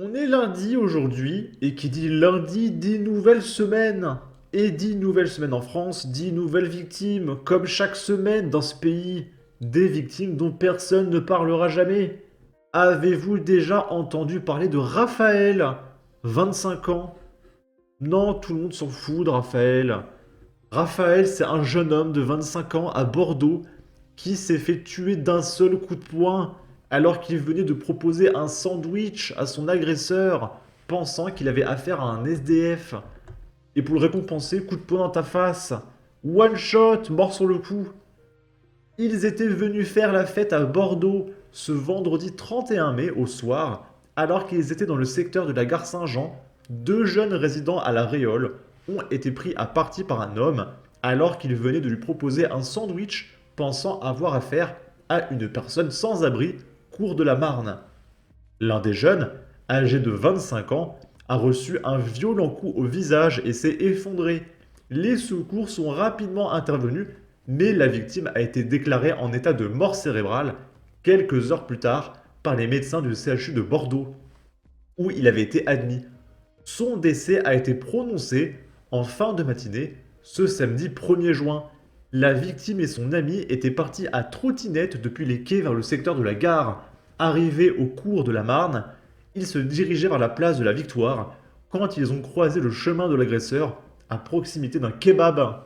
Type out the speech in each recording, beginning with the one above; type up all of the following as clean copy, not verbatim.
On est lundi aujourd'hui, et qui dit lundi dit nouvelle semaine. Et dit nouvelle semaine en France, dit nouvelles victimes, comme chaque semaine dans ce pays. Des victimes dont personne ne parlera jamais. Avez-vous déjà entendu parler de Raphaël, 25 ans? Non, tout le monde s'en fout de Raphaël. Raphaël, c'est un jeune homme de 25 ans à Bordeaux qui s'est fait tuer d'un seul coup de poing alors qu'il venait de proposer un sandwich à son agresseur, pensant qu'il avait affaire à un SDF. Et pour le récompenser, coup de poing dans ta face. One shot, mort sur le coup. Ils étaient venus faire la fête à Bordeaux ce vendredi 31 mai au soir, alors qu'ils étaient dans le secteur de la gare Saint-Jean. Deux jeunes résidents à la Réole ont été pris à partie par un homme alors qu'il venait de lui proposer un sandwich pensant avoir affaire à une personne sans abri, cours de la Marne. L'un des jeunes, âgé de 25 ans, a reçu un violent coup au visage et s'est effondré. Les secours sont rapidement intervenus, mais la victime a été déclarée en état de mort cérébrale quelques heures plus tard par les médecins du CHU de Bordeaux, où il avait été admis. Son décès a été prononcé en fin de matinée, ce samedi 1er juin. La victime et son ami étaient partis à trottinette depuis les quais vers le secteur de la gare. Arrivés au cours de la Marne, ils se dirigeaient vers la place de la Victoire quand ils ont croisé le chemin de l'agresseur à proximité d'un kebab.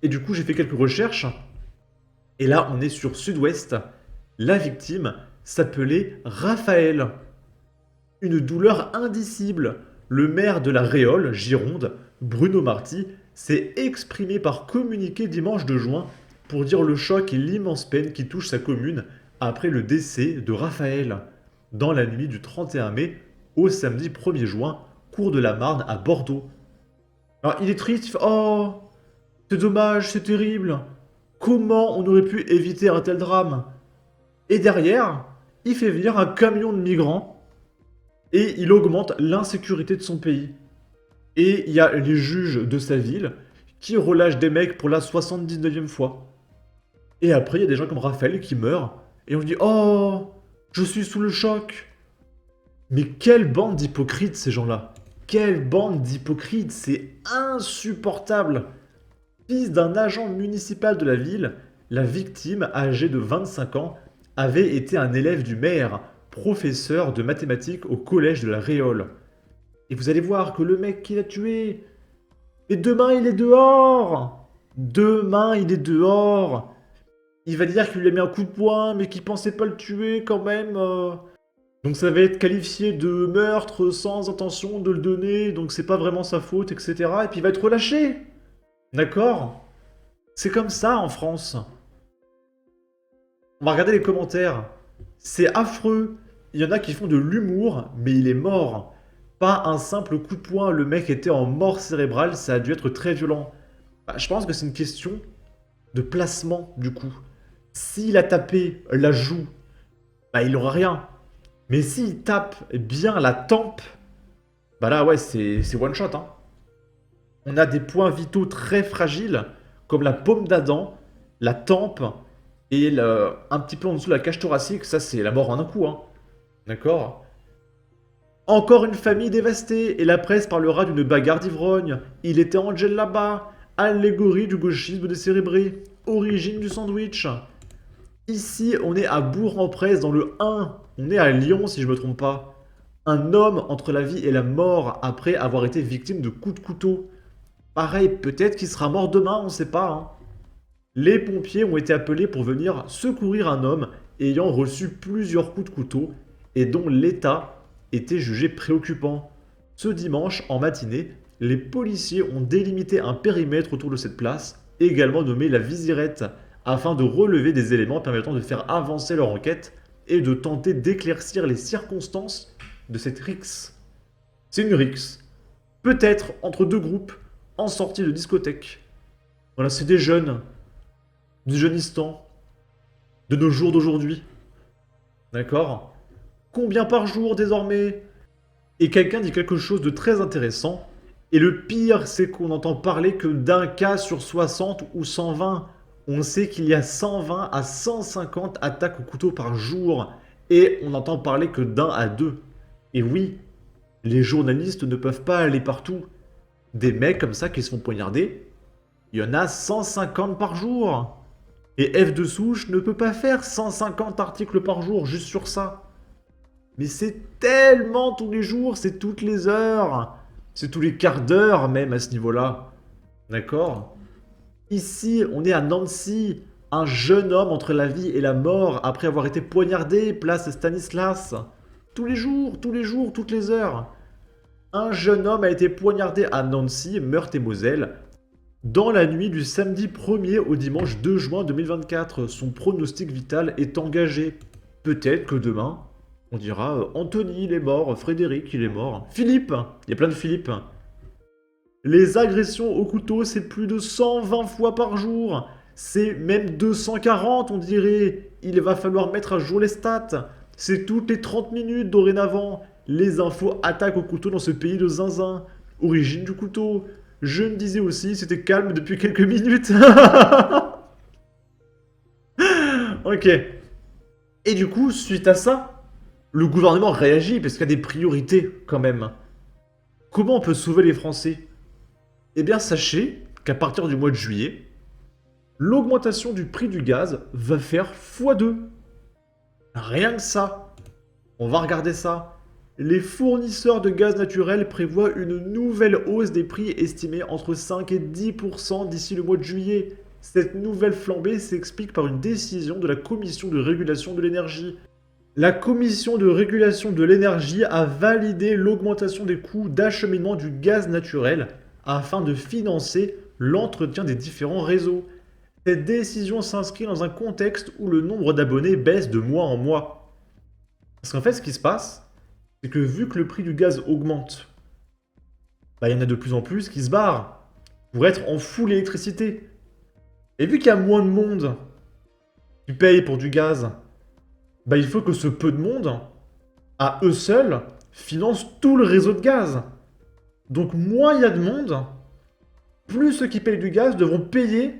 Et du coup, j'ai fait quelques recherches. Et là, on est sur Sud-Ouest. La victime s'appelait Raphaël. Une douleur indicible. Le maire de la Réole, Gironde, Bruno Marty, s'est exprimé par communiqué dimanche 2 juin pour dire le choc et l'immense peine qui touche sa commune après le décès de Raphaël, dans la nuit du 31 mai au samedi 1er juin, cours de la Marne à Bordeaux. Alors il est triste, il fait oh, c'est dommage, c'est terrible. Comment on aurait pu éviter un tel drame? Et derrière, il fait venir un camion de migrants et il augmente l'insécurité de son pays. Et il y a les juges de sa ville qui relâchent des mecs pour la 79e fois. Et après, il y a des gens comme Raphaël qui meurent et on dit oh, je suis sous le choc. Mais quelle bande d'hypocrites ces gens-là. Quelle bande d'hypocrites, c'est insupportable. Fils d'un agent municipal de la ville, la victime, âgée de 25 ans, avait été un élève du maire, professeur de mathématiques au collège de la Réole. Et vous allez voir que le mec qui l'a tué, mais demain il est dehors. Demain il est dehors. Il va dire qu'il lui a mis un coup de poing, mais qu'il pensait pas le tuer quand même. Donc ça va être qualifié de meurtre sans intention de le donner, donc c'est pas vraiment sa faute, etc. Et puis il va être relâché. D'accord? C'est comme ça en France. On va regarder les commentaires. C'est affreux. Il y en a qui font de l'humour, mais il est mort. Pas un simple coup de poing, le mec était en mort cérébrale, ça a dû être très violent. Bah, je pense que c'est une question de placement, du coup. S'il a tapé la joue, bah il aura rien. Mais s'il tape bien la tempe, bah là ouais, c'est one shot, hein. On a des points vitaux très fragiles, comme la paume d'Adam, la tempe et un petit peu en dessous de la cage thoracique. Ça, c'est la mort en un coup, hein. D'accord? Encore une famille dévastée, et la presse parlera d'une bagarre d'ivrogne. Il était Angel là-bas, allégorie du gauchisme décérébré, origine du sandwich. Ici, on est à Bourg-en-Bresse dans le 1. On est à Lyon, si je me trompe pas. Un homme entre la vie et la mort après avoir été victime de coups de couteau. Pareil, peut-être qu'il sera mort demain, on sait pas, hein. Les pompiers ont été appelés pour venir secourir un homme ayant reçu plusieurs coups de couteau et dont l'état était jugé préoccupant. Ce dimanche, en matinée, les policiers ont délimité un périmètre autour de cette place, également nommé la Visirette, afin de relever des éléments permettant de faire avancer leur enquête et de tenter d'éclaircir les circonstances de cette rixe. C'est une rixe. Peut-être entre deux groupes en sortie de discothèque. Voilà, c'est des jeunes, du jeunistan, de nos jours d'aujourd'hui. D'accord? Combien par jour désormais? Et quelqu'un dit quelque chose de très intéressant. Et le pire, c'est qu'on n'entend parler que d'un cas sur 60 ou 120. On sait qu'il y a 120 à 150 attaques au couteau par jour. Et on n'entend parler que d'un à deux. Et oui, les journalistes ne peuvent pas aller partout. Des mecs comme ça qui se font poignarder, il y en a 150 par jour. Et F de souche ne peut pas faire 150 articles par jour juste sur ça. Mais c'est tellement tous les jours, c'est toutes les heures. C'est tous les quarts d'heure même à ce niveau-là. D'accord? Ici, on est à Nancy. Un jeune homme entre la vie et la mort après avoir été poignardé, place Stanislas. Tous les jours, toutes les heures. Un jeune homme a été poignardé à Nancy, Meurthe-et-Moselle, dans la nuit du samedi 1er au dimanche 2 juin 2024. Son pronostic vital est engagé. Peut-être que demain, on dira Anthony, il est mort, Frédéric, il est mort, Philippe, il y a plein de Philippe. Les agressions au couteau, c'est plus de 120 fois par jour. C'est même 240, on dirait. Il va falloir mettre à jour les stats. C'est toutes les 30 minutes dorénavant. Les infos attaquent au couteau dans ce pays de zinzin. Origine du couteau. Je me disais aussi, c'était calme depuis quelques minutes. Ok. Et du coup, suite à ça, le gouvernement réagit parce qu'il y a des priorités quand même. Comment on peut sauver les Français? Eh bien, sachez qu'à partir du mois de juillet, l'augmentation du prix du gaz va faire x2. Rien que ça. On va regarder ça. Les fournisseurs de gaz naturel prévoient une nouvelle hausse des prix estimée entre 5 et 10% d'ici le mois de juillet. Cette nouvelle flambée s'explique par une décision de la Commission de régulation de l'énergie. La Commission de régulation de l'énergie a validé l'augmentation des coûts d'acheminement du gaz naturel afin de financer l'entretien des différents réseaux. Cette décision s'inscrit dans un contexte où le nombre d'abonnés baisse de mois en mois. Parce qu'en fait, ce qui se passe, c'est que vu que le prix du gaz augmente, il y en a de plus en plus qui se barrent pour être en full électricité. Et vu qu'il y a moins de monde qui paye pour du gaz, il faut que ce peu de monde, à eux seuls, finance tout le réseau de gaz. Donc moins il y a de monde, plus ceux qui payent du gaz devront payer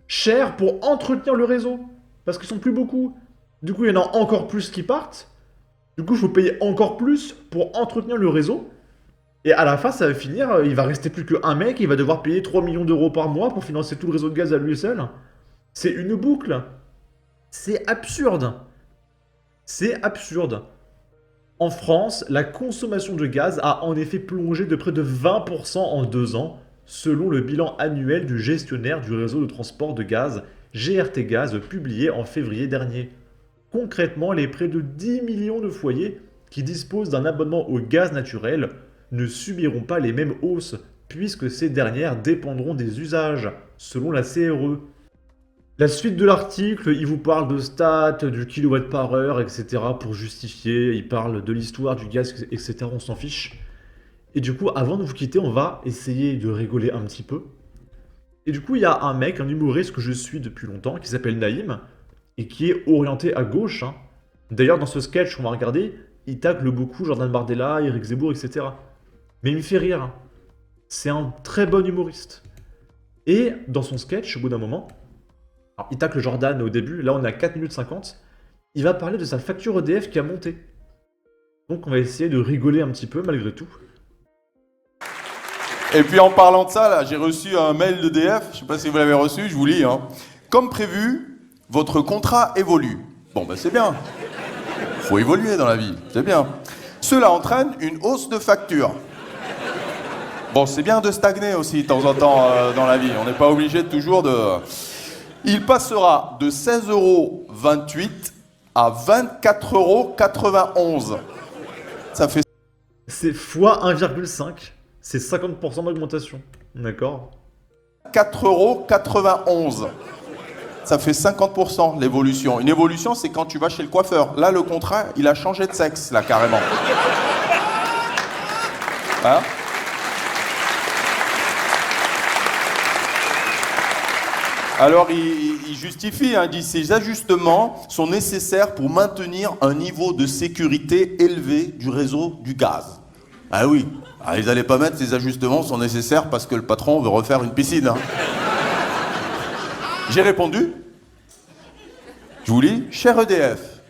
cher pour entretenir le réseau. Parce qu'ils sont plus beaucoup. Du coup, il y en a encore plus qui partent. Du coup, il faut payer encore plus pour entretenir le réseau. Et à la fin, ça va finir, il va rester plus qu'un mec, il va devoir payer 3 millions d'euros par mois pour financer tout le réseau de gaz à lui seul. C'est une boucle. C'est absurde. C'est absurde. En France, la consommation de gaz a en effet plongé de près de 20% en 2 ans, selon le bilan annuel du gestionnaire du réseau de transport de gaz, GRT Gaz, publié en février dernier. Concrètement, les près de 10 millions de foyers qui disposent d'un abonnement au gaz naturel ne subiront pas les mêmes hausses, puisque ces dernières dépendront des usages, selon la CRE. La suite de l'article, il vous parle de stats, du kilowatt par heure, etc. pour justifier, il parle de l'histoire du gaz, etc. On s'en fiche. Et du coup, avant de vous quitter, on va essayer de rigoler un petit peu. Et du coup, il y a un mec, un humoriste que je suis depuis longtemps, qui s'appelle Naïm, et qui est orienté à gauche. D'ailleurs, dans ce sketch qu'on va regarder, il tacle beaucoup Jordan Bardella, Eric Zemmour, etc. Mais il me fait rire. C'est un très bon humoriste. Et dans son sketch, au bout d'un moment, alors, il tacle Jordan au début, là on est à 4 minutes 50, il va parler de sa facture EDF qui a monté. Donc on va essayer de rigoler un petit peu malgré tout. Et puis en parlant de ça, là, j'ai reçu un mail d'EDF, je sais pas si vous l'avez reçu, je vous lis. Comme prévu, votre contrat évolue. Bon, c'est bien. Faut évoluer dans la vie, c'est bien. Cela entraîne une hausse de facture. Bon, c'est bien de stagner aussi de temps en temps dans la vie, on n'est pas obligé de toujours de... Il passera de 16,28 € à 24,91 €. Ça fait... C'est x 1,5. C'est 50% d'augmentation. D'accord? 4,91 €. Ça fait 50% l'évolution. Une évolution, c'est quand tu vas chez le coiffeur. Là, le contrat, il a changé de sexe, là, carrément. Hein? Alors, il justifie, il dit ces ajustements sont nécessaires pour maintenir un niveau de sécurité élevé du réseau du gaz. Ah oui, ils n'allaient pas mettre ces ajustements sont nécessaires parce que le patron veut refaire une piscine. J'ai répondu, je vous lis, cher EDF,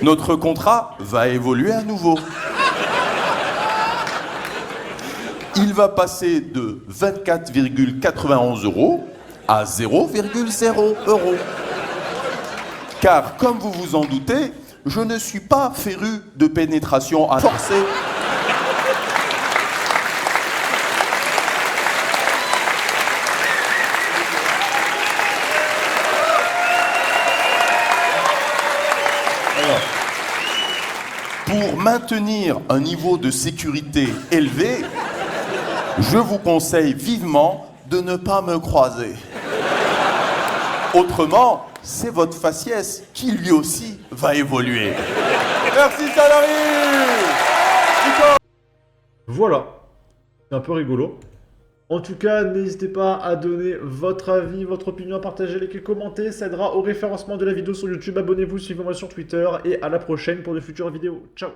Notre contrat va évoluer à nouveau. Il va passer de 24,91 € à 0,0 €. Car, comme vous vous en doutez, je ne suis pas féru de pénétration à forcer. Pour maintenir un niveau de sécurité élevé, je vous conseille vivement de ne pas me croiser. Autrement, c'est votre faciès qui lui aussi va évoluer. Merci salarié. Voilà, c'est un peu rigolo. En tout cas, n'hésitez pas à donner votre avis, votre opinion, à partager, liker, commenter. Ça aidera au référencement de la vidéo sur YouTube. Abonnez-vous, suivez-moi sur Twitter et à la prochaine pour de futures vidéos. Ciao!